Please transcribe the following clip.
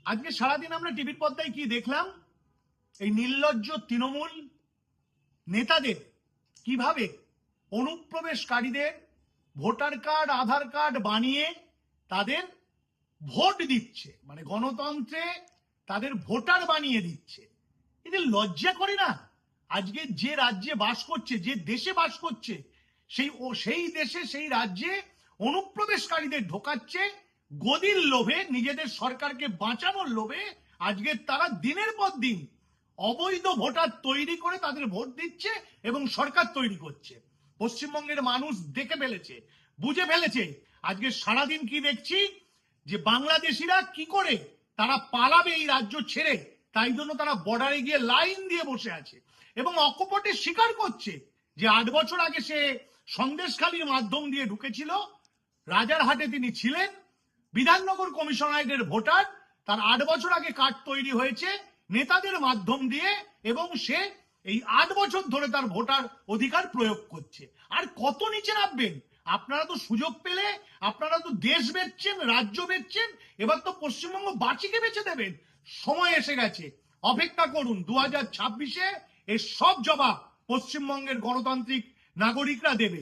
আজকে সারাদিন আমরা টিভির পর্দায় কি দেখলাম? এই নির্লজ্জ তৃণমূল নেতাদের কিভাবে অনুপ্রবেশকারীদের ভোটার কার্ড আধার কার্ড বানিয়ে তাদের ভোট দিচ্ছে, মানে গণতন্ত্রে তাদের ভোটার বানিয়ে দিচ্ছে। এদের লজ্জা করে না? আজকে যে রাজ্যে বাস করছে, যে দেশে বাস করছে, সেই দেশে সেই রাজ্যে অনুপ্রবেশকারীদের ঢোকাচ্ছে গদির লোভে, নিজেদের সরকারকে বাঁচানোর লোভে। আজকে তারা দিনের পর দিন অবৈধ ভোটার তৈরি করে তাদের ভোট দিচ্ছে এবং সরকার তৈরি করছে। পশ্চিমবঙ্গের মানুষ দেখে ফেলেছে, বুঝে ফেলেছে। আজকে সারাদিন কি দেখছি যে বাংলাদেশিরা কি করে তারা পালাবে এই রাজ্য ছেড়ে, তাই জন্য তারা বর্ডারে গিয়ে লাইন দিয়ে বসে আছে এবং অকপটে স্বীকার করছে যে 8 বছর আগে সে সন্দেশখালীর মাধ্যম দিয়ে ঢুকেছিল, রাজারহাটে তিনি ছিলেন, বিধাননগর কমিশনারেটের ভোটার, তার 8 বছর আগে কার্ড তৈরি হয়েছে নেতাদের মাধ্যম দিয়ে এবং সে এই 8 বছর ধরে তার ভোটার অধিকার প্রয়োগ করছে। আর কত নিচে নামবেন? আপনারা তো সুযোগ পেলে আপনারা তো দেশ বেচছেন, রাজ্য বেচছেন, এবার তো পশ্চিমবঙ্গ বাঁচিকে বেচে দেবেন। সময় এসে গেছে, অপেক্ষা করুন। 2026-এ এর সব জবাব পশ্চিমবঙ্গের গণতান্ত্রিক নাগরিকরা দেবে।